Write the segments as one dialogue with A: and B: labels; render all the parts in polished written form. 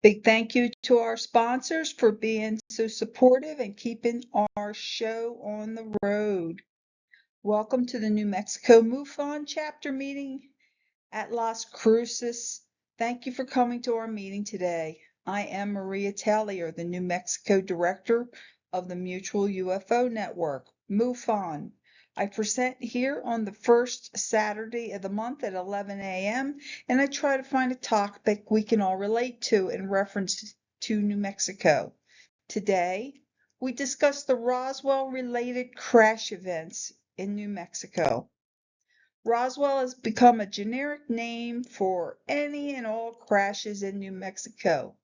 A: Big thank you to our sponsors for being so supportive and keeping our show on the road. Welcome to the New Mexico Mufon chapter meeting at Las Cruces. Thank you for coming to our meeting today. I am Maria Tellier, the New Mexico Director of the Mutual UFO Network, MUFON. I present here on the first Saturday of the month at 11 a.m. and I try to find a topic we can all relate to in reference to New Mexico. Today, we discuss the Roswell-related crash events in New Mexico. Roswell has become a generic name for any and all crashes in New Mexico,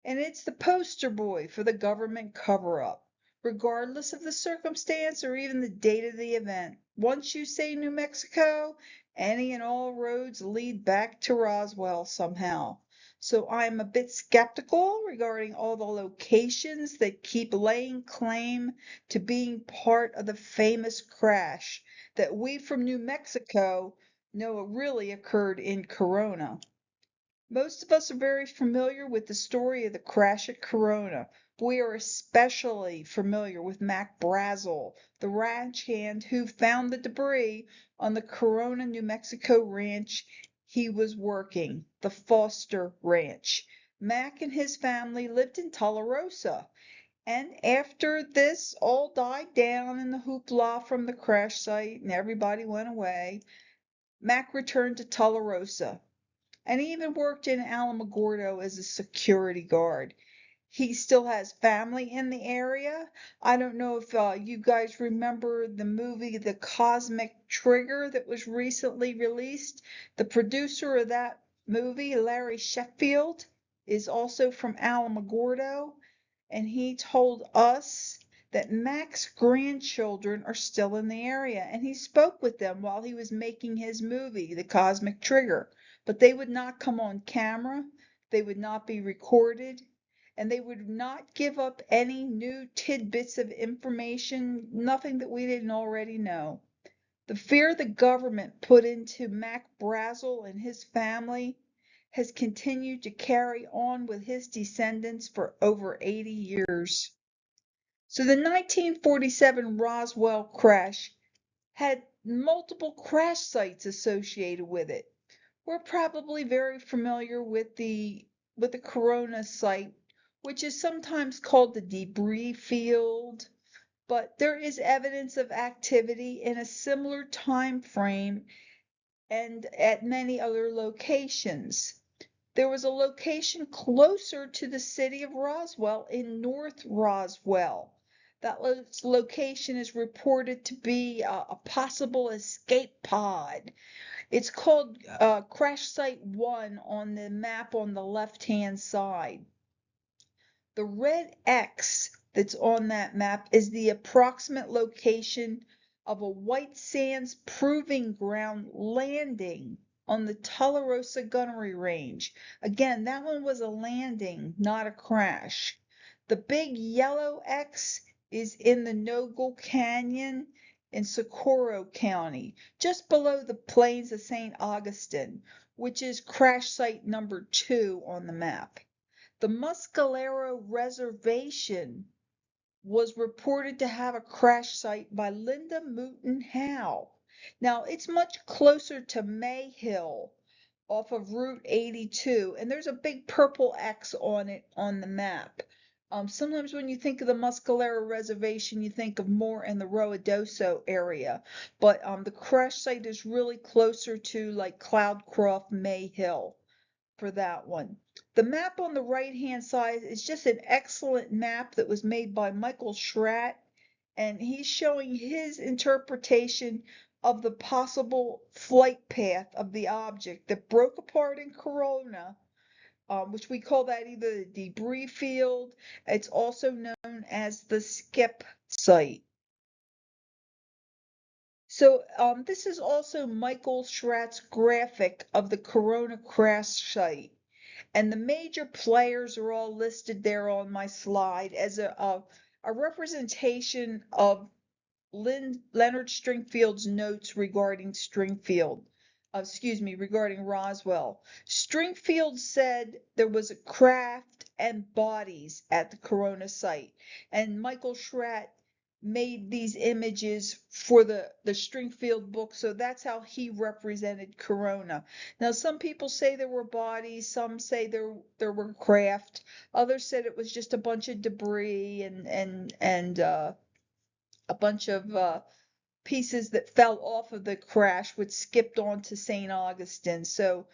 A: and it's the poster boy for the government cover-up, regardless of the circumstance or even the date of the event. Once you say New Mexico, any and all roads lead back to Roswell somehow. So I'm a bit skeptical regarding all the locations that keep laying claim to being part of the famous crash that we from New Mexico know really occurred in Corona. Most of us are very familiar with the story of the crash at Corona. We are especially familiar with Mac Brazelle, the ranch hand who found the debris on the Corona, New Mexico ranch he was working, the Foster Ranch. Mac and his family lived in Tularosa, and after this all died down in the hoopla from the crash site and everybody went away, Mac returned to Tularosa and he even worked in Alamogordo as a security guard. He still has family in the area. I don't know if you guys remember the movie The Cosmic Trigger that was recently released. The producer of that movie, Larry Sheffield, is also from Alamogordo, and he told us that Mac's grandchildren are still in the area, and he spoke with them while he was making his movie, The Cosmic Trigger. But they would not come on camera, they would not be recorded, and they would not give up any new tidbits of information, nothing that we didn't already know. The fear the government put into Mac Brazelle and his family has continued to carry on with his descendants for over 80 years. So the 1947 Roswell crash had multiple crash sites associated with it. We're probably very familiar with the Corona site, which is sometimes called the debris field, but there is evidence of activity in a similar time frame and at many other locations. There was a location closer to the city of Roswell in North Roswell. That location is reported to be a possible escape pod. It's called Crash Site 1 on the map on the left-hand side. The red X that's on that map is the approximate location of a White Sands Proving Ground landing on the Tularosa Gunnery Range. Again, that one was a landing, not a crash. The big yellow X is in the Nogal Canyon in Socorro County, just below the plains of St. Augustine, which is crash site number 2 on the map. The Mescalero Reservation was reported to have a crash site by Linda Moulton Howe. Now, it's much closer to Mayhill off of Route 82, and there's a big purple X on it on the map. Sometimes when you think of the Mescalero Reservation, you think of more in the Ruidoso area, but the crash site is really closer to like Cloudcroft, Mayhill for that one. The map on the right-hand side is just an excellent map that was made by Michael Schratt, and he's showing his interpretation of the possible flight path of the object that broke apart in Corona, which we call that either the debris field. It's also known as the skip site. So this is also Michael Schratt's graphic of the Corona crash site. And the major players are all listed there on my slide as a representation of Leonard Stringfield's notes regarding Stringfield. regarding Roswell. Stringfield said there was a craft and bodies at the Corona site, and Michael Schratt made these images for the Stringfield book, so that's how he represented Corona. Now, some people say there were bodies, some say there were craft, others said it was just a bunch of debris and a bunch of pieces that fell off of the crash, which skipped on to St. Augustine. So,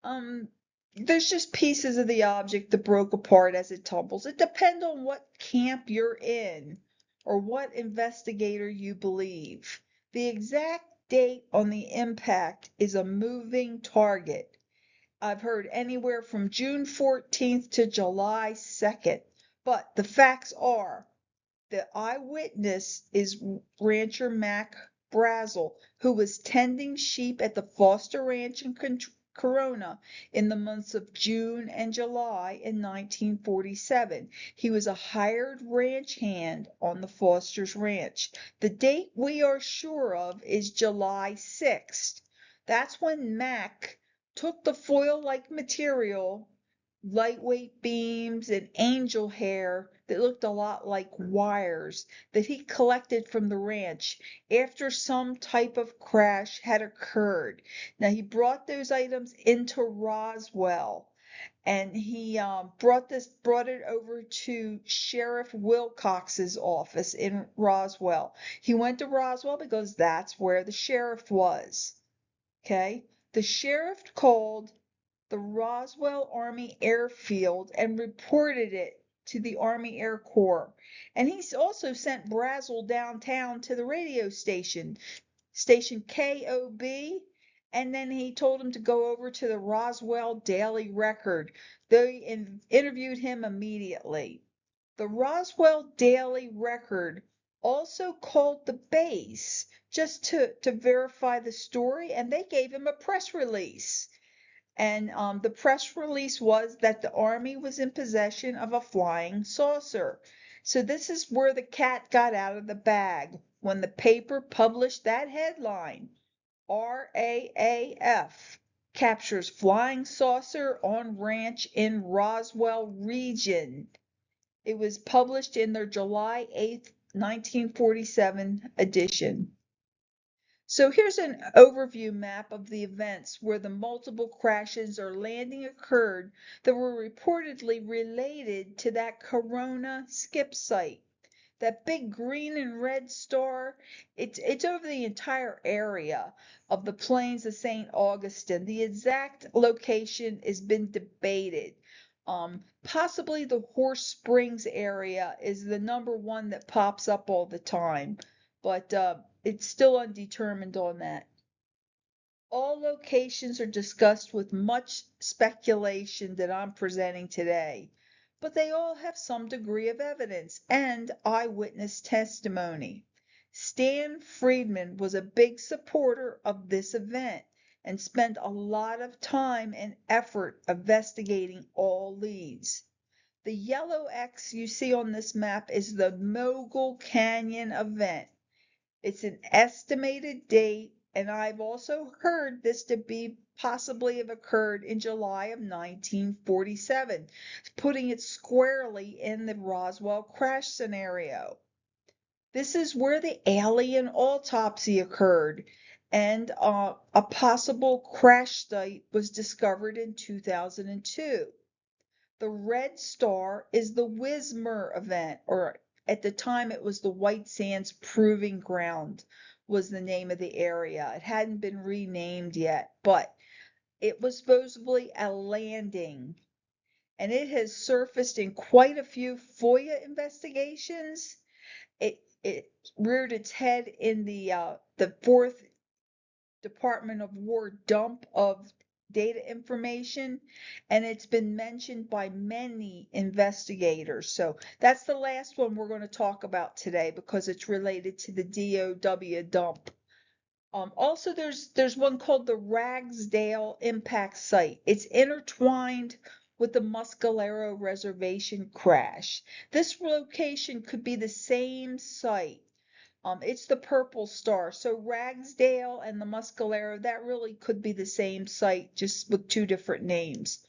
A: um, there's just pieces of the object that broke apart as it tumbles. It depends on what camp you're in or what investigator you believe. The exact date on the impact is a moving target. I've heard anywhere from June 14th to July 2nd, but the facts are the eyewitness is rancher Mac Brazelle, who was tending sheep at the Foster Ranch in Corona in the months of June and July in 1947. He was a hired ranch hand on the Foster's ranch. The date we are sure of is July 6th. That's when Mac took the foil-like material, lightweight beams, and angel hair that looked a lot like wires that he collected from the ranch after some type of crash had occurred. Now, he brought those items into Roswell, and he brought it over to Sheriff Wilcox's office in Roswell. He went to Roswell because that's where the sheriff was. Okay? The sheriff called the Roswell Army Airfield and reported it to the Army Air Corps. And he also sent Brazelle downtown to the radio station, station KOB, and then he told him to go over to the Roswell Daily Record. They interviewed him immediately. The Roswell Daily Record also called the base just to verify the story, and they gave him a press release. And the press release was that the Army was in possession of a flying saucer. So this is where the cat got out of the bag when the paper published that headline. RAAF captures flying saucer on ranch in Roswell region. It was published in their July 8th, 1947 edition. So here's an overview map of the events where the multiple crashes or landing occurred that were reportedly related to that Corona skip site. That big green and red star, it's over the entire area of the plains of St. Augustine. The exact location has been debated. Possibly the Horse Springs area is the number one that pops up all the time, but it's still undetermined on that. All locations are discussed with much speculation that I'm presenting today, but they all have some degree of evidence and eyewitness testimony. Stan Friedman was a big supporter of this event and spent a lot of time and effort investigating all leads. The yellow X you see on this map is the Nogal Canyon event. It's an estimated date, and I've also heard this to be possibly have occurred in July of 1947, putting it squarely in the Roswell crash scenario. This is where the alien autopsy occurred, and a possible crash site was discovered in 2002. The red star is the Wismar event, or at the time it was the White Sands Proving Ground was the name of the area. It hadn't been renamed yet, but it was supposedly a landing, and it has surfaced in quite a few FOIA investigations. It reared its head in the fourth Department of War dump of data information, and it's been mentioned by many investigators. So that's the last one we're going to talk about today because it's related to the DOW dump. Also, there's one called the Ragsdale Impact Site. It's intertwined with the Muscalero Reservation crash. This location could be the same site. It's the purple star. So Ragsdale and the Muscalero, that really could be the same site, just with two different names.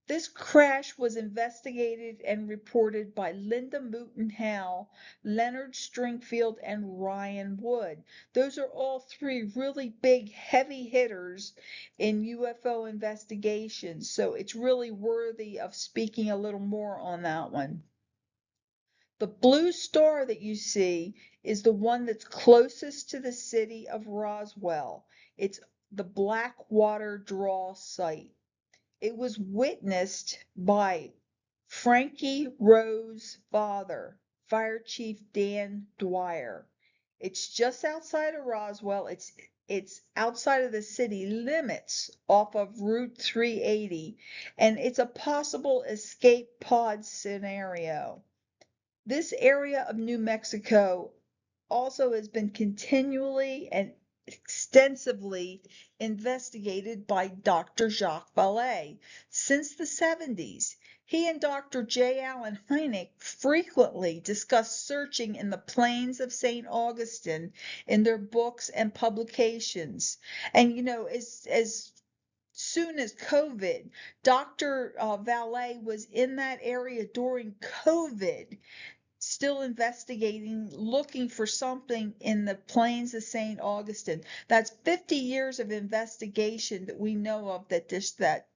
A: This crash was investigated and reported by Linda Moulton Howe, Leonard Stringfield, and Ryan Wood. Those are all three really big, heavy hitters in UFO investigations, so it's really worthy of speaking a little more on that one. The blue star that you see is the one that's closest to the city of Roswell. It's the Blackwater draw site. It was witnessed by Frankie Rowe's father, Fire Chief Dan Dwyer. It's just outside of Roswell. It's outside of the city limits off of Route 380, and it's a possible escape pod scenario. This area of New Mexico also has been continually and extensively investigated by Dr. Jacques Vallée since the 70s. He and Dr. J. Allen Hynek frequently discuss searching in the plains of St. Augustine in their books and publications. And as soon as COVID, Dr. Vallée was in that area during COVID, still investigating, looking for something in the plains of St. Augustine. That's 50 years of investigation that we know of that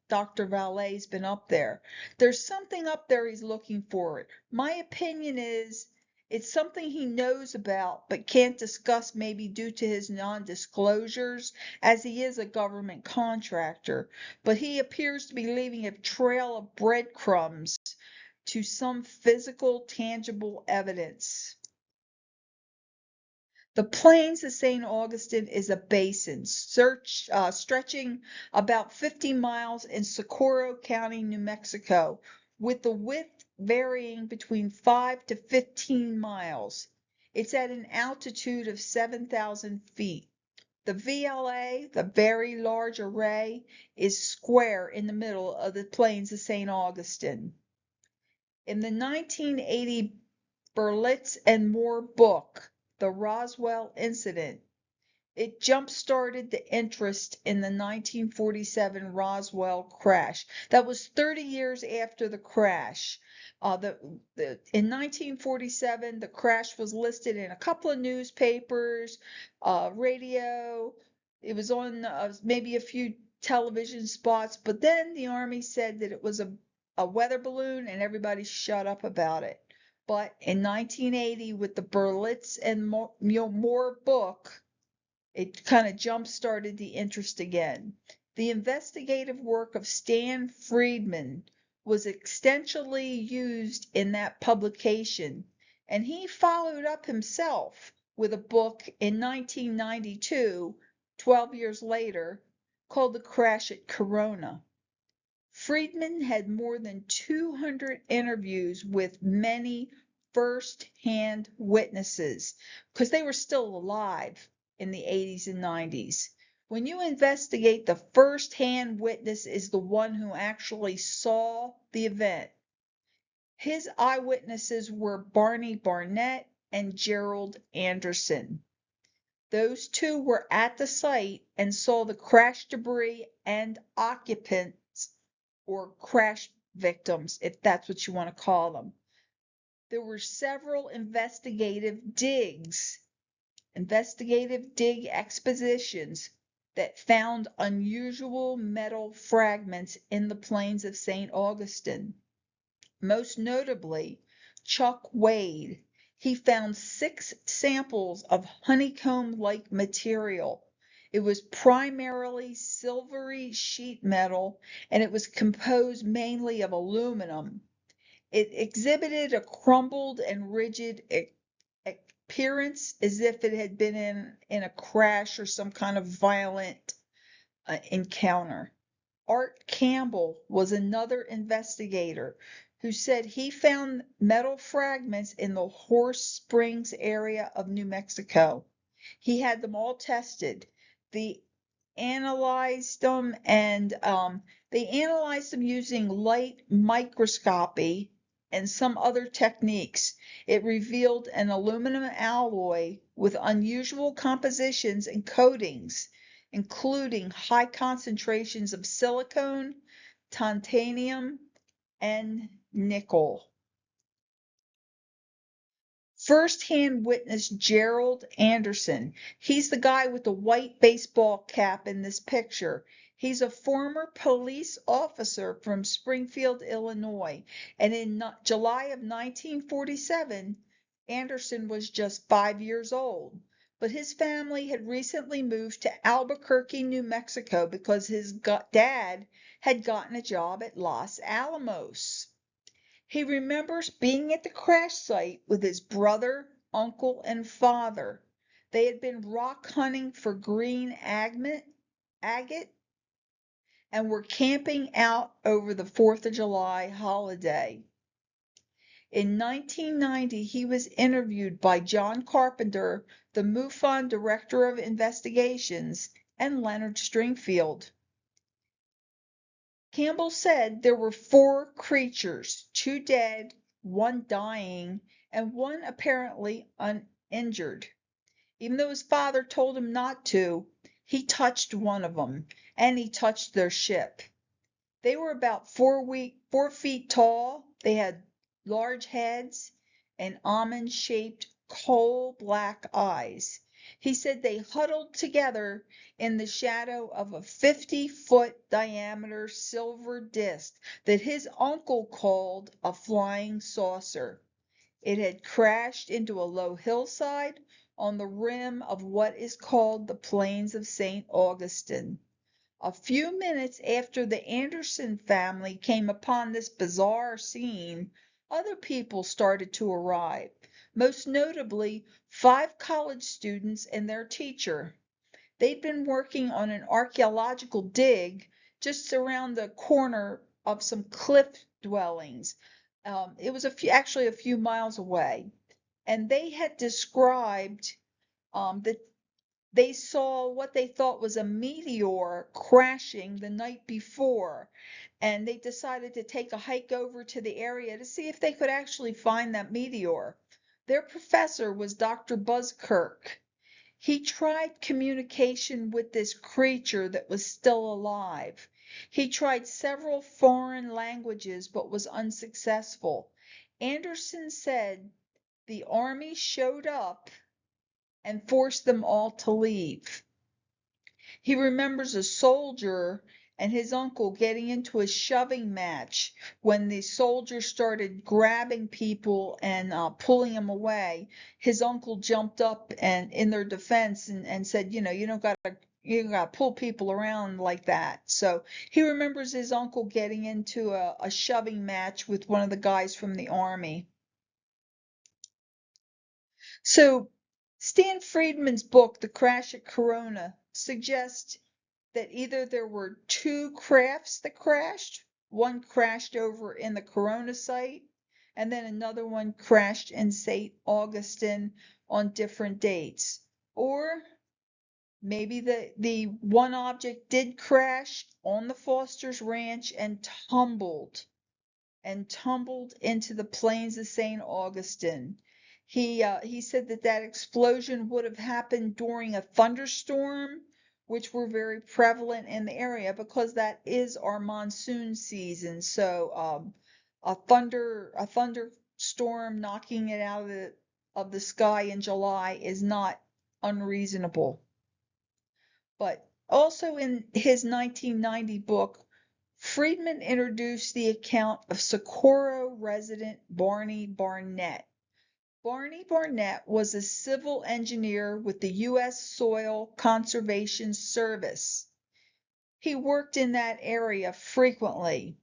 A: Dr. Vallée's been up there. There's something up there he's looking for. My opinion is it's something he knows about but can't discuss, maybe due to his non-disclosures, as he is a government contractor. But he appears to be leaving a trail of breadcrumbs to some physical, tangible evidence. The plains of St. Augustine is a basin stretching about 50 miles in Socorro County, New Mexico, with the width varying between 5 to 15 miles. It's at an altitude of 7,000 feet. The VLA, the Very Large Array, is square in the middle of the plains of St. Augustine. In the 1980 Berlitz and Moore book, The Roswell Incident, it jump-started the interest in the 1947 Roswell crash. That was 30 years after the crash. In 1947, the crash was listed in a couple of newspapers, radio. It was on maybe a few television spots, but then the Army said that it was a weather balloon, and everybody shut up about it. But in 1980, with the Berlitz and Moore book, it kind of jump-started the interest again. The investigative work of Stan Friedman was extensively used in that publication, and he followed up himself with a book in 1992, 12 years later, called The Crash at Corona. Friedman had more than 200 interviews with many first-hand witnesses because they were still alive in the 80s and 90s. When you investigate, the first-hand witness is the one who actually saw the event. His eyewitnesses were Barney Barnett and Gerald Anderson. Those two were at the site and saw the crash debris and occupants, or crash victims, if that's what you want to call them. There were several investigative dig expeditions that found unusual metal fragments in the plains of St. Augustine. Most notably, Chuck Wade. He found 6 samples of honeycomb-like material. It was primarily silvery sheet metal, and it was composed mainly of aluminum. It exhibited a crumbled and rigid appearance as if it had been in a crash or some kind of violent encounter. Art Campbell was another investigator who said he found metal fragments in the Horse Springs area of New Mexico. He had them all tested. They analyzed them using light microscopy and some other techniques. It revealed an aluminum alloy with unusual compositions and coatings, including high concentrations of silicone, titanium, and nickel. First-hand witness Gerald Anderson. He's the guy with the white baseball cap in this picture. He's a former police officer from Springfield, Illinois, and in July of 1947, Anderson was just 5 years old. But his family had recently moved to Albuquerque, New Mexico because his dad had gotten a job at Los Alamos. He remembers being at the crash site with his brother, uncle, and father. They had been rock hunting for green agate and were camping out over the 4th of July holiday. In 1990, he was interviewed by John Carpenter, the Mufon Director of Investigations, and Leonard Stringfield. Campbell said there were 4 creatures, 2 dead, 1 dying, and 1 apparently uninjured. Even though his father told him not to, he touched one of them, and he touched their ship. They were about 4 feet tall. They had large heads and almond-shaped coal-black eyes. He said they huddled together in the shadow of a 50-foot diameter silver disc that his uncle called a flying saucer. It had crashed into a low hillside on the rim of what is called the Plains of St. Augustine. A few minutes after the Anderson family came upon this bizarre scene, other people started to arrive, most notably 5 college students and their teacher. They'd been working on an archaeological dig just around the corner of some cliff dwellings. It was actually a few miles away, and they had described that they saw what they thought was a meteor crashing the night before, and they decided to take a hike over to the area to see if they could actually find that meteor. Their professor was Dr. Buzzkirk. He tried communication with this creature that was still alive. He tried several foreign languages but was unsuccessful. Anderson said the army showed up and forced them all to leave. He remembers a soldier and his uncle getting into a shoving match when the soldiers started grabbing people and pulling them away. His uncle jumped up and in their defense and said, you don't gotta pull people around like that. So he remembers his uncle getting into a shoving match with one of the guys from the army. So Stan Friedman's book, The Crash at Corona, suggests that either there were 2 crafts that crashed. One crashed over in the Corona site, and then another one crashed in St. Augustine on different dates. Or maybe the one object did crash on the Foster's ranch and tumbled into the plains of St. Augustine. He said that explosion would have happened during a thunderstorm, which were very prevalent in the area because that is our monsoon season. So a thunderstorm knocking it out of the sky in July is not unreasonable. But also in his 1990 book, Friedman introduced the account of Socorro resident Barney Barnett. Barney Barnett was a civil engineer with the U.S. Soil Conservation Service. He worked in that area frequently.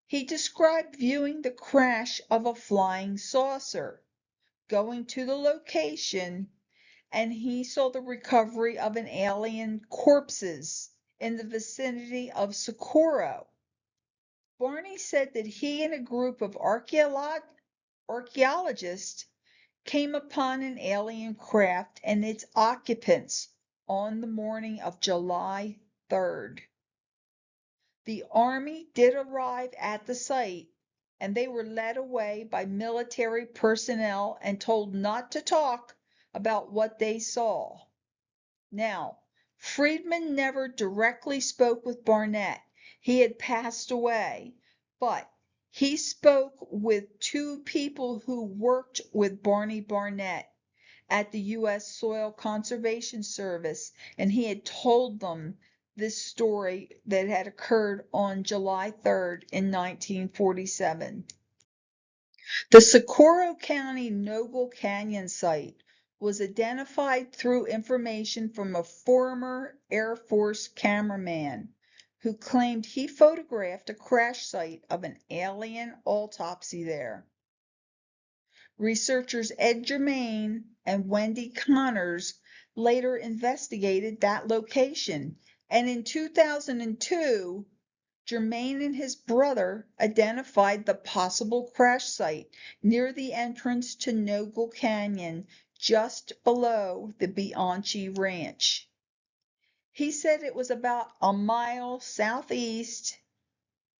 A: He described viewing the crash of a flying saucer, going to the location, and he saw the recovery of an alien corpses in the vicinity of Socorro. Barney said that he and a group of archaeologists came upon an alien craft and its occupants on the morning of July 3rd. The army did arrive at the site, and they were led away by military personnel and told not to talk about what they saw. Now, Friedman never directly spoke with Barnett. He had passed away, but he spoke with two people who worked with Barney Barnett at the U.S. Soil Conservation Service, and he had told them this story that had occurred on July 3rd in 1947. The Socorro County Nogal Canyon site was identified through information from a former Air Force cameraman who claimed he photographed a crash site of an alien autopsy there. Researchers Ed Germain and Wendy Connors later investigated that location, and in 2002, Germain and his brother identified the possible crash site near the entrance to Nogal Canyon, just below the Bianchi Ranch. He said it was about a mile southeast.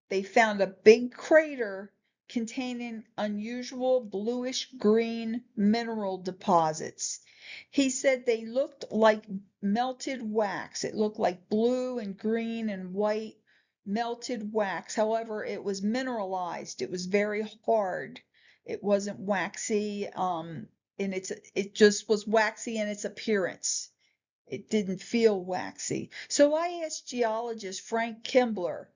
A: They found a big crater containing unusual bluish-green mineral deposits. He said they looked like melted wax. It looked like blue and green and white melted wax. However, it was mineralized. It was very hard. It wasn't waxy, it just was waxy in its appearance. It didn't feel waxy. So I asked geologist Frank Kimbler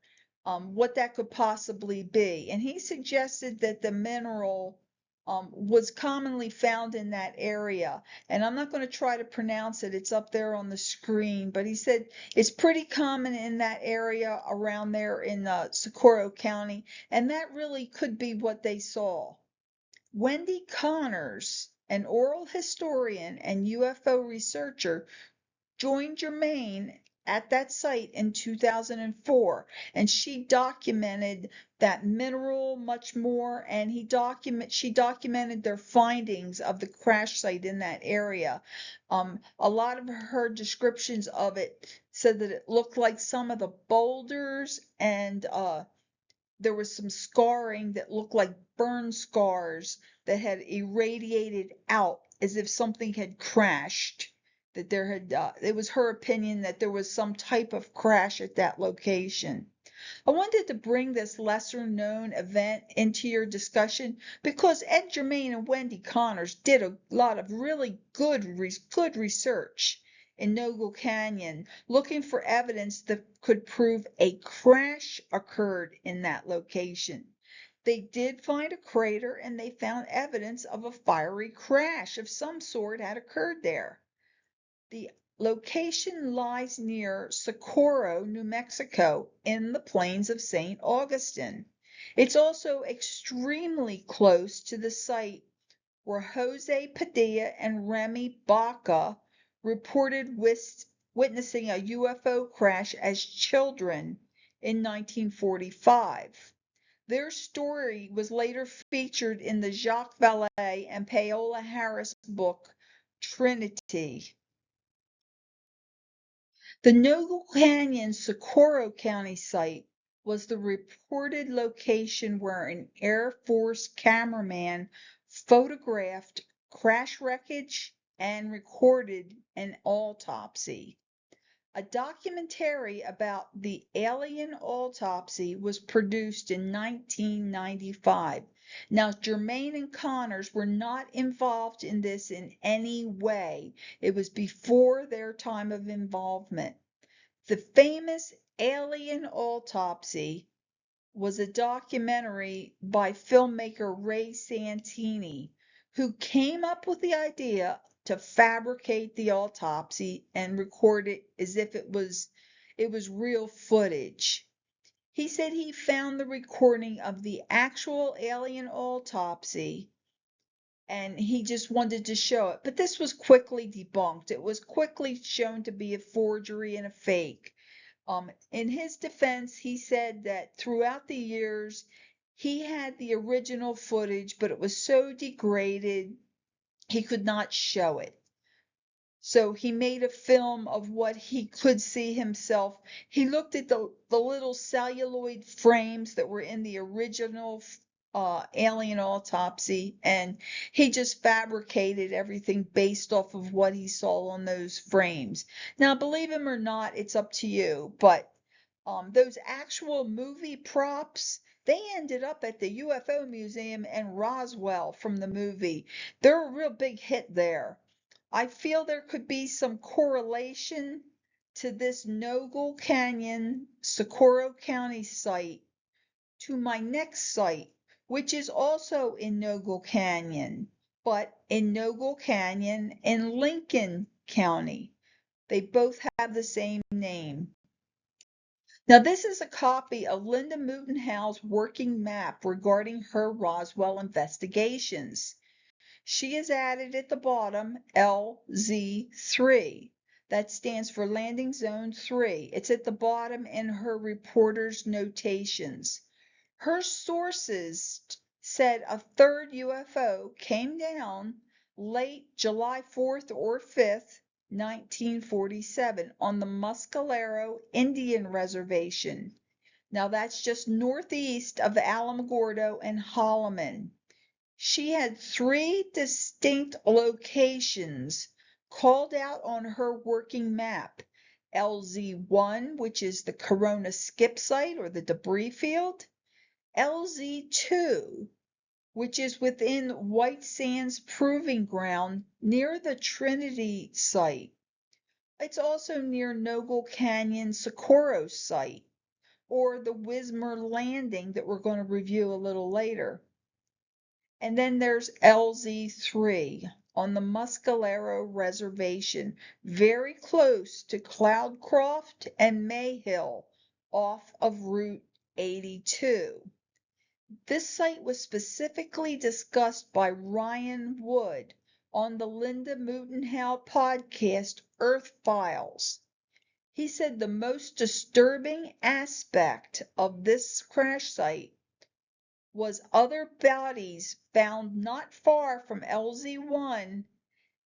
A: what that could possibly be, and he suggested that the mineral was commonly found in that area. And I'm not going to try to pronounce it, it's up there on the screen, but he said it's pretty common in that area around there in Socorro County, and that really could be what they saw. Wendy Connors, an oral historian and UFO researcher, joined Germain at that site in 2004, and she documented that mineral much more, and she documented their findings of the crash site in that area. A lot of her descriptions of it said that it looked like some of the boulders, and there was some scarring that looked like burn scars that had irradiated out as if something had crashed. That there had, it was her opinion that there was some type of crash at that location. I wanted to bring this lesser known event into your discussion because Ed Germain and Wendy Connors did a lot of really good research in Nogal Canyon, looking for evidence that could prove a crash occurred in that location. They did find a crater, and they found evidence of a fiery crash of some sort had occurred there. The location lies near Socorro, New Mexico, in the plains of St. Augustine. It's also extremely close to the site where Jose Padilla and Remy Baca reported witnessing a UFO crash as children in 1945. Their story was later featured in the Jacques Vallée and Paola Harris book, Trinity. The Nogal Canyon Socorro County site was the reported location where an Air Force cameraman photographed crash wreckage and recorded an autopsy. A documentary about the alien autopsy was produced in 1995. Now, Germain and Connors were not involved in this in any way. It was before their time of involvement. The famous alien autopsy was a documentary by filmmaker Ray Santini, who came up with the idea to fabricate the autopsy and record it as if it was real footage. He said he found the recording of the actual alien autopsy and he just wanted to show it. But this was quickly debunked. It was quickly shown to be a forgery and a fake. In his defense, he said that throughout the years, he had the original footage, but it was so degraded, he could not show it. So he made a film of what he could see himself. He looked at the little celluloid frames that were in the original alien autopsy, and he just fabricated everything based off of what he saw on those frames. Now, believe him or not, it's up to you, but those actual movie props, they ended up at the UFO Museum in Roswell from the movie. They're a real big hit there. I feel there could be some correlation to this Nogal Canyon, Socorro County site to my next site, which is also in Nogal Canyon, but in Nogal Canyon in Lincoln County. They both have the same name. Now, this is a copy of Linda Mutenhau's working map regarding her Roswell investigations. She has added at the bottom LZ3. That stands for Landing Zone 3. It's at the bottom in her reporter's notations. Her sources said a third UFO came down late July 4th or 5th, 1947 on the Mescalero Indian Reservation. Now that's just northeast of Alamogordo and Holloman. She had 3 distinct locations called out on her working map. LZ1, which is the Corona skip site or the debris field. LZ2, which is within White Sands Proving Ground near the Trinity site. It's also near Nogal Canyon Socorro site, or the Wismer Landing that we're going to review a little later. And then there's LZ3 on the Mescalero Reservation, very close to Cloudcroft and Mayhill off of Route 82. This site was specifically discussed by Ryan Wood on the Linda Mutenhau podcast, Earth Files. He said the most disturbing aspect of this crash site was other bodies found not far from LZ1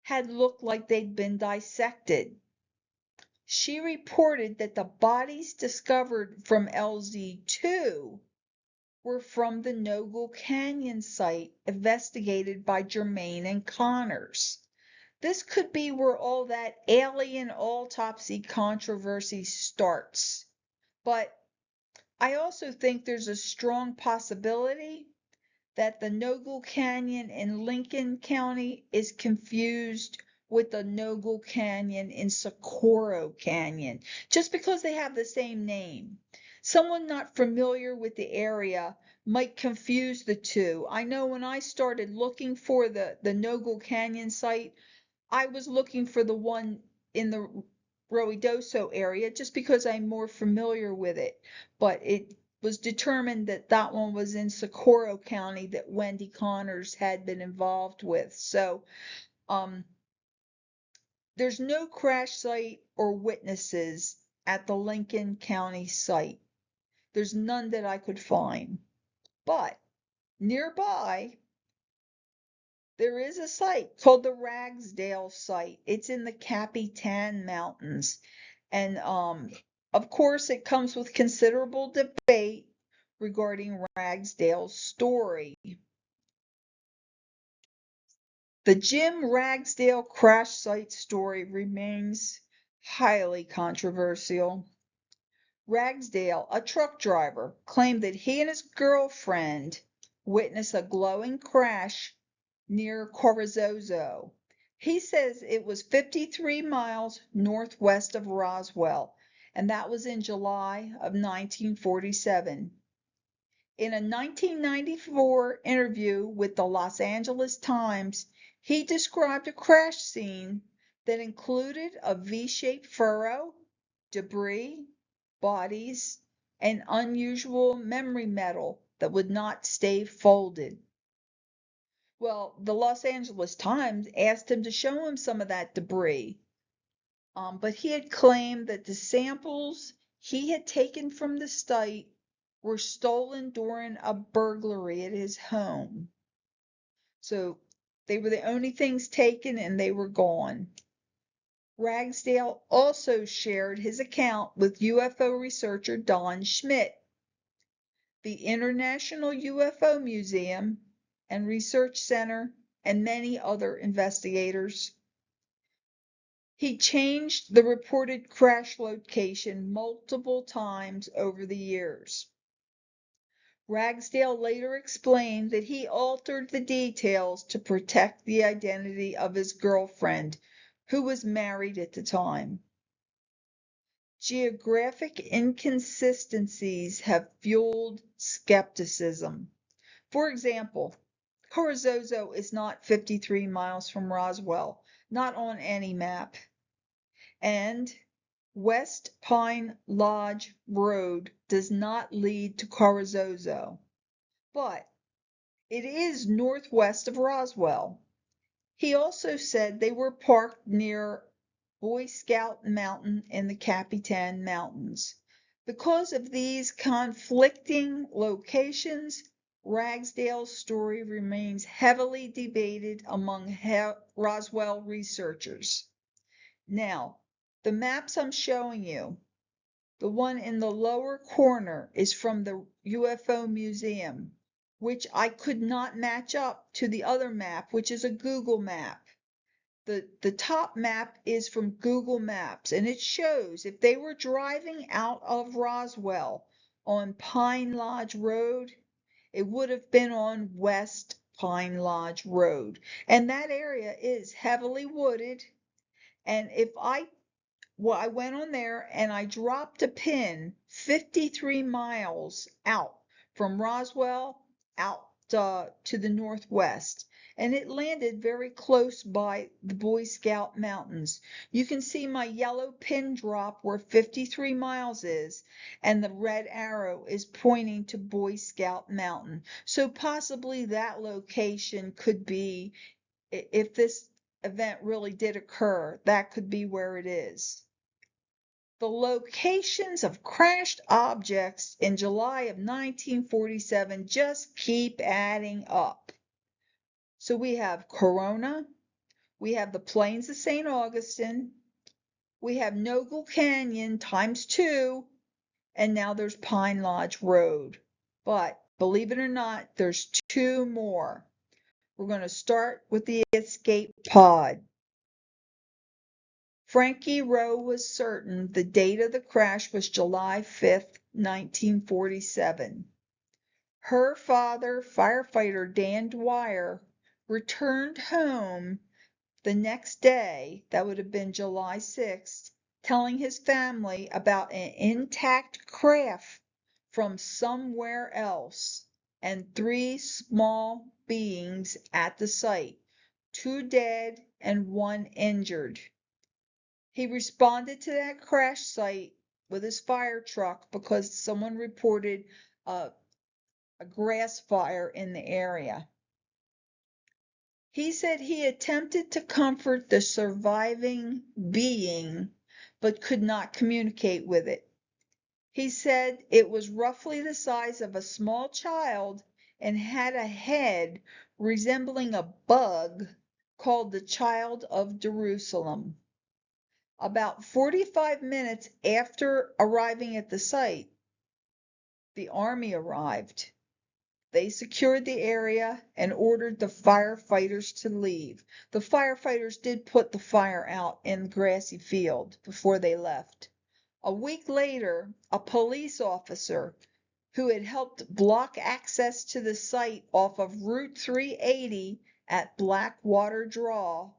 A: had looked like they'd been dissected. She reported that the bodies discovered from LZ2 were from the Nogal Canyon site investigated by Germain and Connors. This could be where all that alien autopsy controversy starts. But I also think there's a strong possibility that the Nogal Canyon in Lincoln County is confused with the Nogal Canyon in Socorro Canyon, just because they have the same name. Someone not familiar with the area might confuse the two. I know when I started looking for the Nogal Canyon site, I was looking for the one in the Ruidoso area just because I'm more familiar with it. But it was determined that that one was in Socorro County that Wendy Connors had been involved with. So there's no crash site or witnesses at the Lincoln County site. There's none that I could find. But nearby, there is a site called the Ragsdale site. It's in the Capitan Mountains. And of course, it comes with considerable debate regarding Ragsdale's story. The Jim Ragsdale crash site story remains highly controversial. Ragsdale, a truck driver, claimed that he and his girlfriend witnessed a glowing crash near Corozzo. He says it was 53 miles northwest of Roswell, and that was in July of 1947. In a 1994 interview with the Los Angeles Times, he described a crash scene that included a V-shaped furrow, debris, bodies, and unusual memory metal that would not stay folded. Well, the Los Angeles Times asked him to show him some of that debris, but he had claimed that the samples he had taken from the site were stolen during a burglary at his home. So they were the only things taken and they were gone. Ragsdale also shared his account with UFO researcher Don Schmitt. the International UFO Museum and Research Center, and many other investigators. He changed the reported crash location multiple times over the years. Ragsdale later explained that he altered the details to protect the identity of his girlfriend, who was married at the time. Geographic inconsistencies have fueled skepticism. For example, Carrizozo is not 53 miles from Roswell, not on any map. And West Pine Lodge Road does not lead to Carrizozo, but it is northwest of Roswell. He also said they were parked near Boy Scout Mountain in the Capitan Mountains. Because of these conflicting locations, Ragsdale's story remains heavily debated among Roswell researchers. Now, the maps I'm showing you, the one in the lower corner is from the UFO Museum, which I could not match up to the other map, which is a Google map. The top map is from Google Maps, and it shows if they were driving out of Roswell on Pine Lodge Road, it would have been on West Pine Lodge Road. And that area is heavily wooded. And I went on there and I dropped a pin 53 miles out from Roswell out to the northwest, and it landed very close by the Boy Scout Mountains. You can see my yellow pin drop where 53 miles is, and the red arrow is pointing to Boy Scout Mountain. So possibly that location could be, if this event really did occur, that could be where it is. The locations of crashed objects in July of 1947 just keep adding up. So we have Corona, we have the Plains of St. Augustine, we have Nogal Canyon times 2, and now there's Pine Lodge Road. But believe it or not, there's 2 more. We're going to start with the escape pod. Frankie Rowe was certain the date of the crash was July 5th, 1947. Her father, firefighter Dan Dwyer, returned home the next day, that would have been July 6th, telling his family about an intact craft from somewhere else and 3 small beings at the site, 2 dead and 1 injured. He responded to that crash site with his fire truck because someone reported a grass fire in the area. He said he attempted to comfort the surviving being, but could not communicate with it. He said it was roughly the size of a small child and had a head resembling a bug called the Child of Jerusalem. About 45 minutes after arriving at the site, the Army arrived. They secured the area and ordered the firefighters to leave. The firefighters did put the fire out in the grassy field before they left. A week later, a police officer who had helped block access to the site off of Route 380 at Blackwater Draw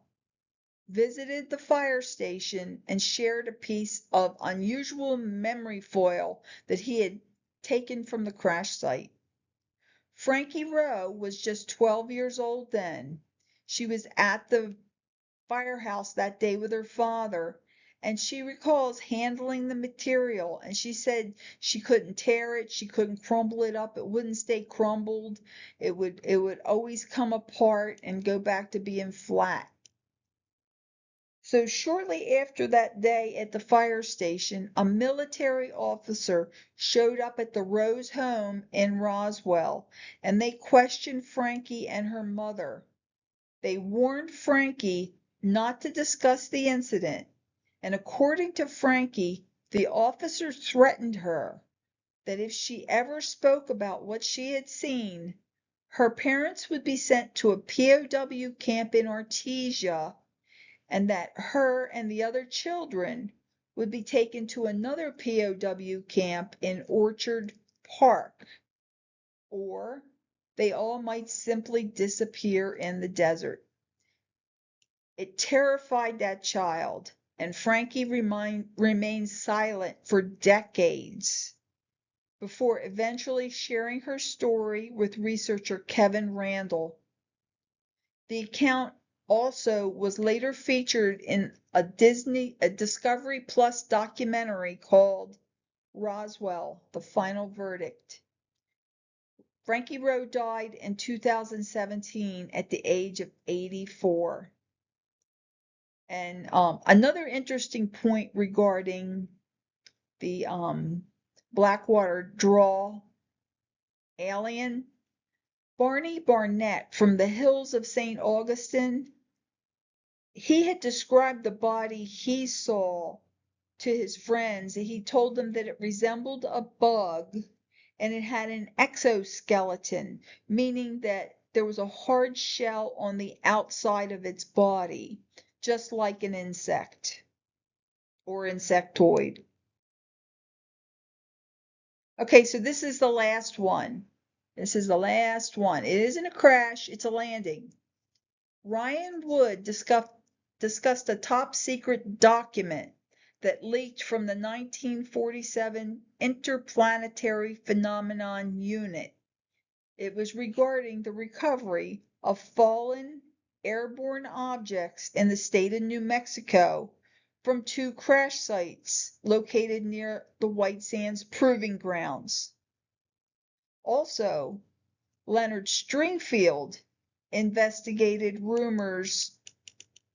A: visited the fire station and shared a piece of unusual memory foil that he had taken from the crash site. Frankie Rowe was just 12 years old then. She was at the firehouse that day with her father, and she recalls handling the material, and she said she couldn't tear it, she couldn't crumble it up, it wouldn't stay crumbled, it would always come apart and go back to being flat. So shortly after that day at the fire station, a military officer showed up at the Rose home in Roswell, and they questioned Frankie and her mother. They warned Frankie not to discuss the incident, and according to Frankie, the officer threatened her. that if she ever spoke about what she had seen, her parents would be sent to a POW camp in Artesia, and that her and the other children would be taken to another POW camp in Orchard Park, or they all might simply disappear in the desert. It terrified that child, and Frankie remained silent for decades before eventually sharing her story with researcher Kevin Randall. The account also was later featured in a Discovery Plus documentary called Roswell: The Final Verdict. Frankie Rowe died in 2017 at the age of 84. And another interesting point regarding the Blackwater draw alien, Barney Barnett from the hills of St. Augustine, he had described the body he saw to his friends. He told them that it resembled a bug and it had an exoskeleton, meaning that there was a hard shell on the outside of its body, just like an insect or insectoid. Okay, so this is the last one. This is the last one. It isn't a crash, it's a landing. Ryan Wood discussed a top secret document that leaked from the 1947 Interplanetary Phenomenon Unit. It was regarding the recovery of fallen airborne objects in the state of New Mexico from 2 crash sites located near the White Sands Proving Grounds. Also, Leonard Stringfield investigated rumors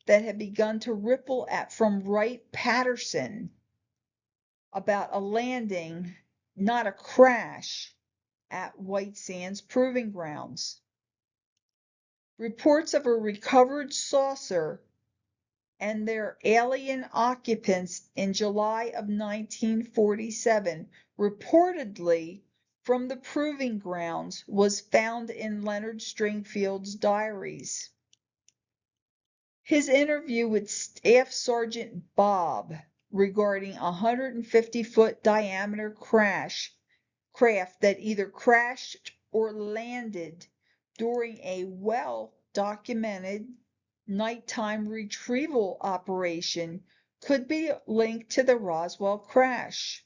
A: that had begun to ripple from Wright-Patterson about a landing, not a crash, at White Sands Proving Grounds. Reports of a recovered saucer and their alien occupants in July of 1947, reportedly from the Proving Grounds, was found in Leonard Stringfield's diaries. His interview with Staff Sergeant Bob regarding a 150-foot diameter craft that either crashed or landed during a well-documented nighttime retrieval operation could be linked to the Roswell crash.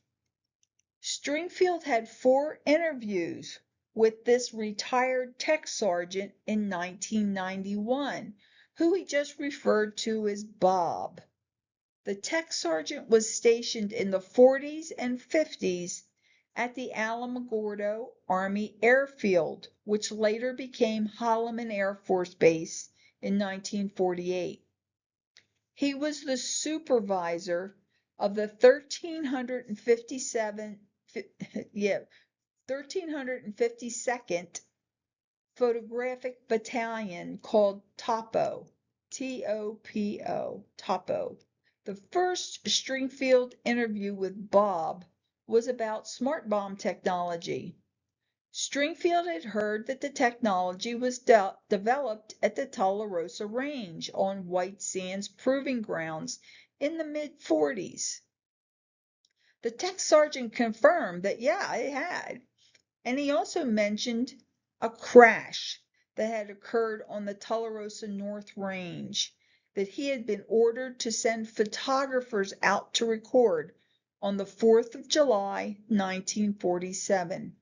A: Stringfield had 4 interviews with this retired tech sergeant in 1991, who he just referred to as Bob. The tech sergeant was stationed in the 40s and 50s at the Alamogordo Army Airfield, which later became Holloman Air Force Base in 1948. He was the supervisor of the 1352nd Photographic Battalion called Topo, T-O-P-O, Topo. The first Stringfield interview with Bob was about smart bomb technology. Stringfield had heard that the technology was developed at the Tularosa Range on White Sands Proving Grounds in the mid-40s. The tech sergeant confirmed that, yeah, it had. And he also mentioned a crash that had occurred on the Tularosa North Range that he had been ordered to send photographers out to record on the 4th of July, 1947.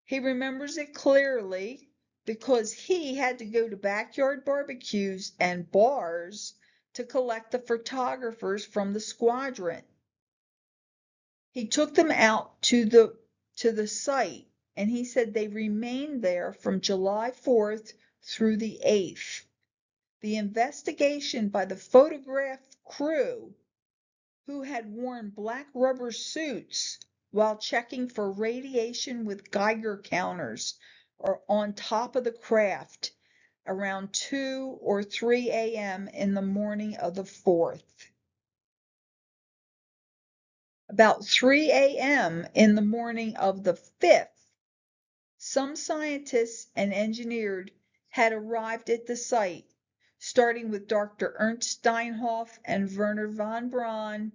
A: He remembers it clearly because he had to go to backyard barbecues and bars to collect the photographers from the squadron. He took them out to the site, and he said they remained there from July 4th through the 8th. The investigation by the photograph crew, who had worn black rubber suits while checking for radiation with Geiger counters, or on top of the craft around 2 or 3 a.m. in the morning of the 4th. About 3 a.m. in the morning of the 5th, some scientists and engineers had arrived at the site, starting with Dr. Ernst Steinhoff and Werner von Braun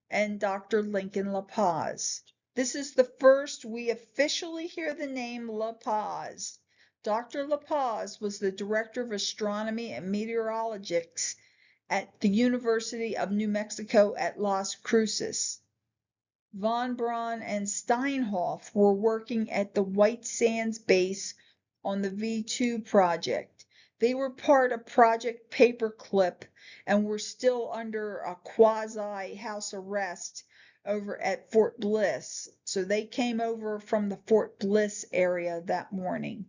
A: and Dr. Lincoln La Paz. This is the first we officially hear the name La Paz. Dr. La Paz was the director of astronomy and meteorologics at the University of New Mexico at Las Cruces. Von Braun and Steinhoff were working at the White Sands base on the V2 project. They were part of Project Paperclip and were still under a quasi-house arrest over at Fort Bliss. So they came over from the Fort Bliss area that morning.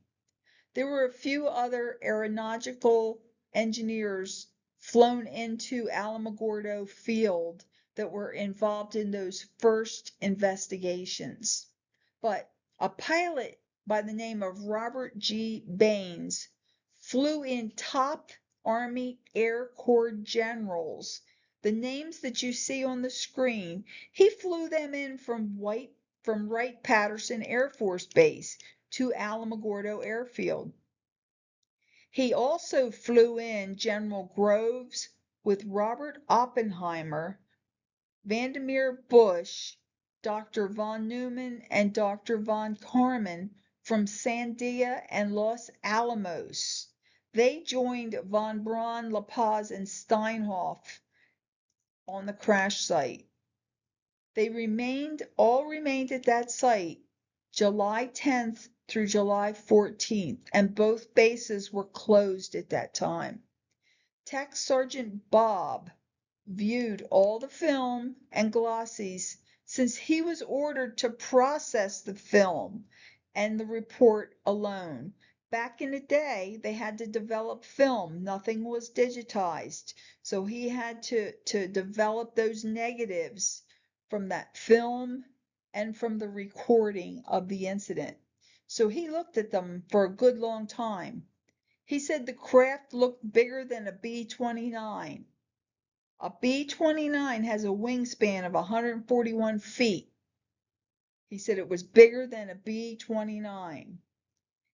A: There were a few other aeronautical engineers flown into Alamogordo Field that were involved in those first investigations. But a pilot by the name of Robert G. Baines flew in top Army Air Corps generals. The names that you see on the screen, he flew them in from Wright-Patterson Air Force Base to Alamogordo Airfield. He also flew in General Groves with Robert Oppenheimer, Vandermeer Bush, Dr. von Neumann, and Dr. von Karman from Sandia and Los Alamos. They joined von Braun, La Paz, and Steinhoff on the crash site. They all remained at that site July 10th through July 14th, and both bases were closed at that time. Tech Sergeant Bob viewed all the film and glossies since he was ordered to process the film and the report alone. Back in the day, they had to develop film. Nothing was digitized. So he had to develop those negatives from that film and from the recording of the incident. So he looked at them for a good long time. He said the craft looked bigger than a B-29. A B-29 has a wingspan of 141 feet. He said it was bigger than a B-29.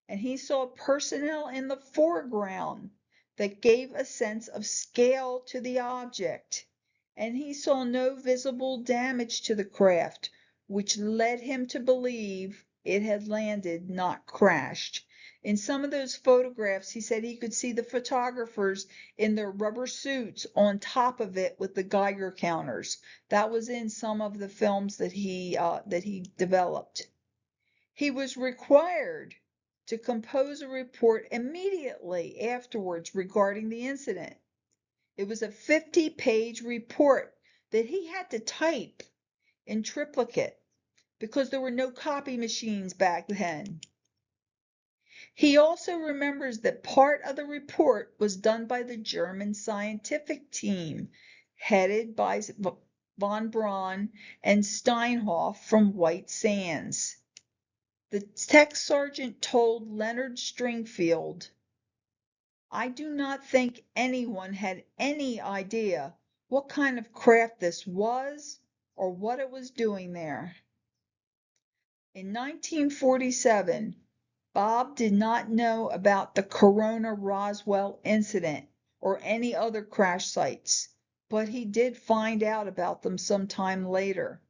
A: And he saw personnel in the foreground that gave a sense of scale to the object. And he saw no visible damage to the craft, which led him to believe it had landed, not crashed. In some of those photographs, he said he could see the photographers in their rubber suits on top of it with the Geiger counters. That was in some of the films that he developed. He was required to compose a report immediately afterwards regarding the incident. It was a 50-page report that he had to type in triplicate because there were no copy machines back then. He also remembers that part of the report was done by the German scientific team, headed by von Braun and Steinhoff from White Sands. The tech sergeant told Leonard Stringfield, "I do not think anyone had any idea what kind of craft this was or what it was doing there." In 1947, Bob did not know about the Corona Roswell incident or any other crash sites, but he did find out about them sometime later.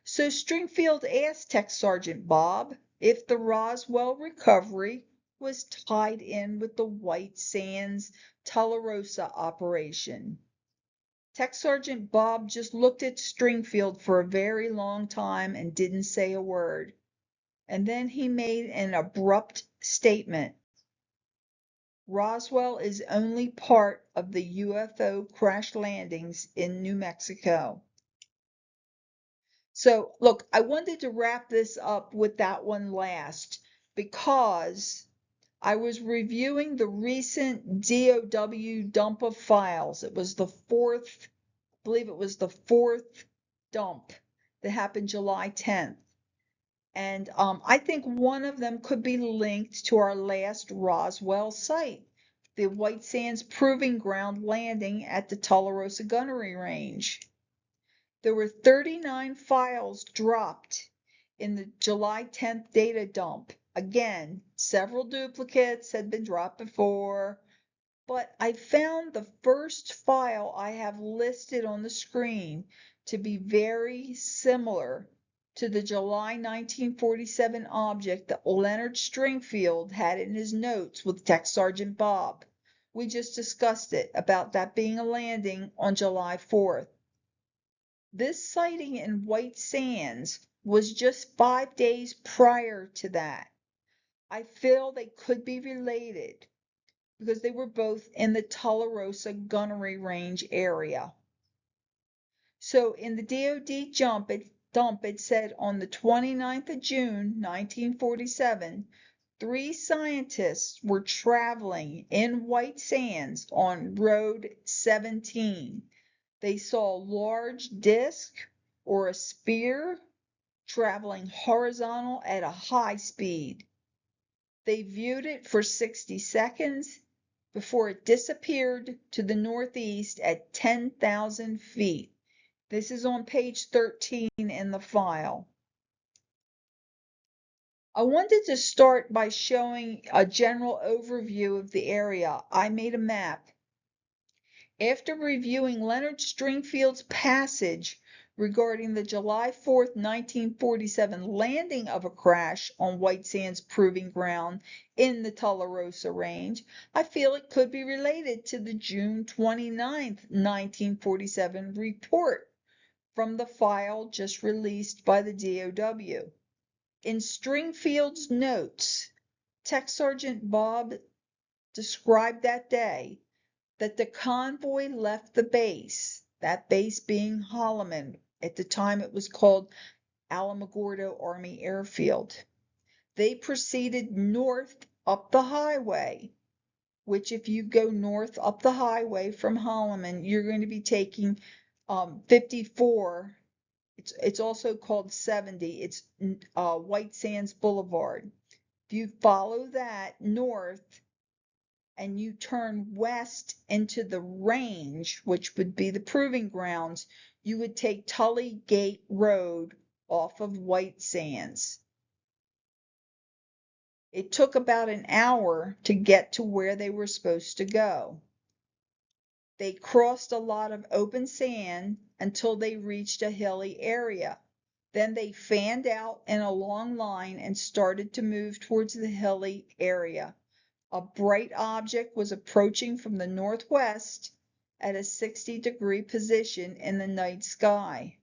A: So Stringfield asked Tech Sergeant Bob if the Roswell recovery was tied in with the White Sands Tularosa operation. Tech Sergeant Bob just looked at Stringfield for a very long time and didn't say a word. And then he made an abrupt statement. "Roswell is only part of the UFO crash landings in New Mexico." So, look, I wanted to wrap this up with that one last because I was reviewing the recent DOW dump of files. It was the fourth, I believe it was the fourth dump that happened July 10th. And I think one of them could be linked to our last Roswell site, the White Sands Proving Ground landing at the Tularosa Gunnery Range. There were 39 files dropped in the July 10th data dump. Again, several duplicates had been dropped before, but I found the first file I have listed on the screen to be very similar to the July 1947 object that Leonard Stringfield had in his notes with Tech Sergeant Bob. We just discussed it about that being a landing on July 4th. This sighting in White Sands was just 5 days prior to that. I feel they could be related because they were both in the Tularosa gunnery range area. So in the DoD dump, it said on the 29th of June, 1947, 3 scientists were traveling in White Sands on Road 17. They saw a large disc or a spear traveling horizontal at a high speed. They viewed it for 60 seconds before it disappeared to the northeast at 10,000 feet. This is on page 13 in the file. I wanted to start by showing a general overview of the area. I made a map. After reviewing Leonard Stringfield's passage regarding the July 4th, 1947 landing of a crash on White Sands Proving Ground in the Tularosa Range, I feel it could be related to the June 29th, 1947 report from the file just released by the DOW. In Stringfield's notes, Tech Sergeant Bob described that day that the convoy left the base, that base being Holloman. At the time it was called Alamogordo Army Airfield. They proceeded north up the highway, which if you go north up the highway from Holloman, you're going to be taking 54. It's also called 70. It's White Sands Boulevard. If you follow that north, and you turn west into the range, which would be the proving grounds, you would take Tully Gate Road off of White Sands. It took about an hour to get to where they were supposed to go. They crossed a lot of open sand until they reached a hilly area. Then they fanned out in a long line and started to move towards the hilly area. A bright object was approaching from the northwest at a 60-degree position in the night sky.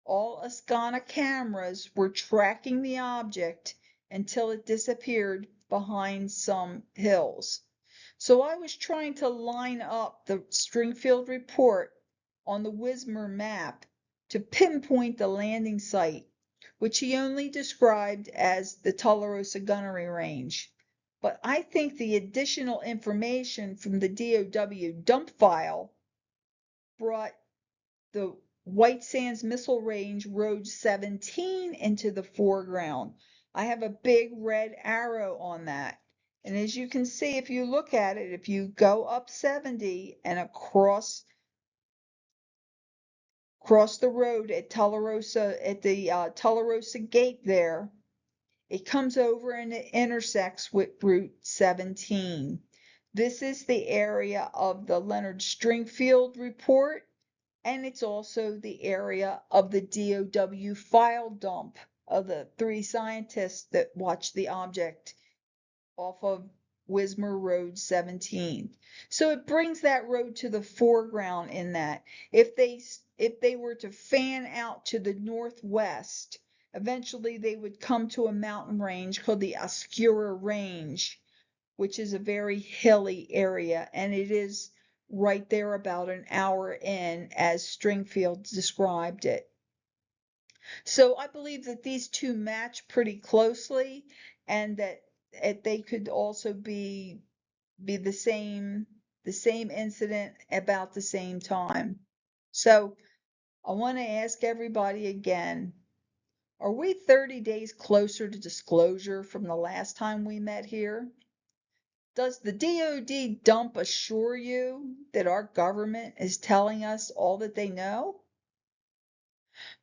A: All Ascana cameras were tracking the object until it disappeared behind some hills. So I was trying to line up the Stringfield report on the Wismar map to pinpoint the landing site, which he only described as the Tularosa gunnery range. But I think the additional information from the DOW dump file brought the White Sands Missile Range Road 17 into the foreground. I have a big red arrow on that. And as you can see, if you look at it, if you go up 70 and across the road at Tularosa, at the Tularosa gate there, it comes over and it intersects with Route 17. This is the area of the Leonard Stringfield report, and it's also the area of the DOW file dump of the 3 scientists that watched the object off of Wismar Road 17. So it brings that road to the foreground in that. If they were to fan out to the northwest, eventually they would come to a mountain range called the Oscura Range, which is a very hilly area, and it is right there about an hour in as Stringfield described it. So I believe that these two match pretty closely, and that they could also be the same incident about the same time. So I want to ask everybody again, are we 30 days closer to disclosure from the last time we met here? Does the DoD dump assure you that our government is telling us all that they know?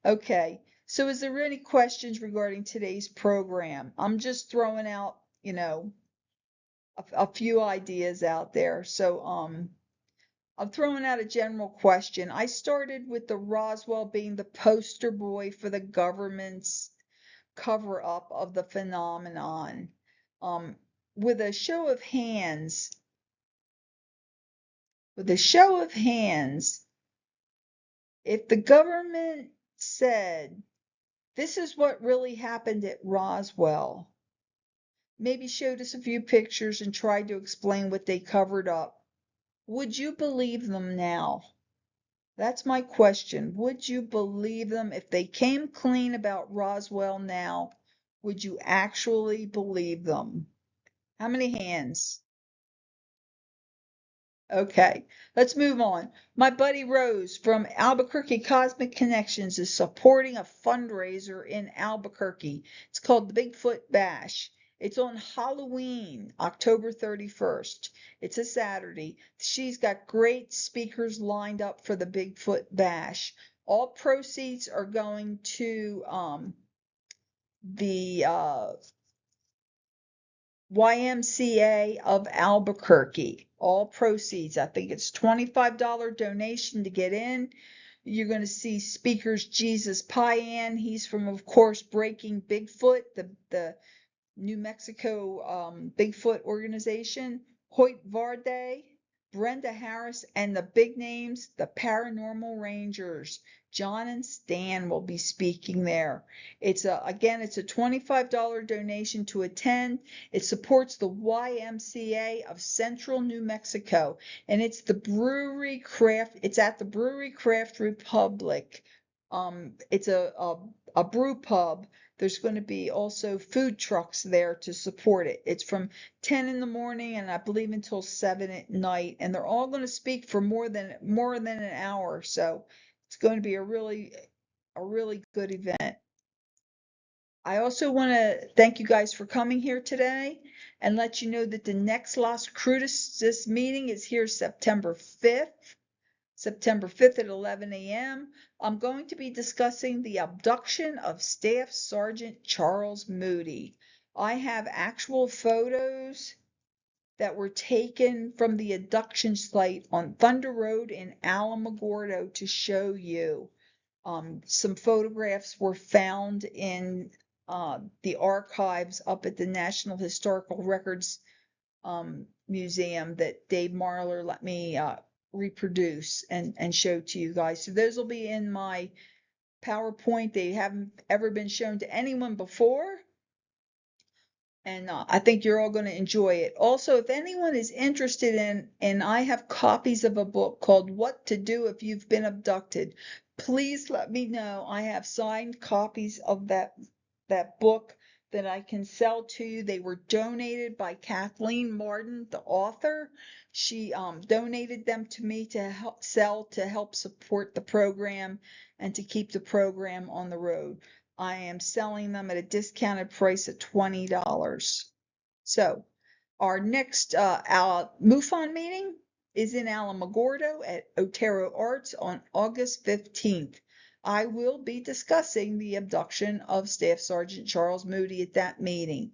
A: Okay, so is there any questions regarding today's program? I'm just throwing out, a few ideas out there. So, I'm throwing out a general question. I started with the Roswell being the poster boy for the government's cover up of the phenomenon. Um, with a show of hands, with a show of hands, if the government said this is what really happened at Roswell, maybe showed us a few pictures and tried to explain what they covered up, would you believe them now? That's my question. Would you believe them if they came clean about Roswell now? Would you actually believe them? How many hands? Okay, let's move on. My buddy Rose from Albuquerque Cosmic Connections is supporting a fundraiser in Albuquerque. It's called the Bigfoot Bash. It's on Halloween, October 31st. It's a Saturday. She's got great speakers lined up for the Bigfoot Bash. All proceeds are going to the YMCA of Albuquerque. All proceeds. I think it's $25 donation to get in. You're going to see speakers Jesus Payan. He's from, of course, Breaking Bigfoot, the New Mexico Bigfoot organization. Hoyt Varday, Brenda Harris, and the big names, the Paranormal Rangers. John and Stan will be speaking there. Again, it's a $25 donation to attend. It supports the YMCA of Central New Mexico, and it's at the Brewery Craft Republic. It's a brew pub. There's going to be also food trucks there to support it. It's from 10 in the morning and I believe until 7 at night, and they're all going to speak for more than an hour. So it's going to be a really good event. I also want to thank you guys for coming here today and let you know that the next Las Cruces meeting is here September 5th at 11 a.m. I'm going to be discussing the abduction of Staff Sergeant Charles Moody. I have actual photos that were taken from the abduction site on Thunder Road in Alamogordo to show you. Some photographs were found in the archives up at the National Historical Records museum that Dave Marler let me reproduce and show to you guys. So those will be in my PowerPoint. They haven't ever been shown to anyone before. And I think you're all going to enjoy it. Also, if anyone is interested and I have copies of a book called What to Do If You've Been Abducted, please let me know. I have signed copies of that book that I can sell to you. They were donated by Kathleen Martin, the author. She donated them to me to help sell, to help support the program and to keep the program on the road. I am selling them at a discounted price of $20. So our next Mufon meeting is in Alamogordo at Otero Arts on August 15th. I will be discussing the abduction of Staff Sergeant Charles Moody at that meeting.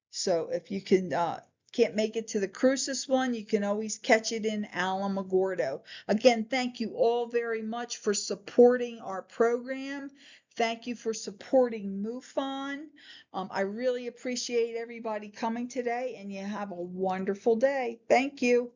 A: So if you can't make it to the Cruces one, you can always catch it in Alamogordo. Again, thank you all very much for supporting our program. Thank you for supporting MUFON. I really appreciate everybody coming today, and you have a wonderful day. Thank you.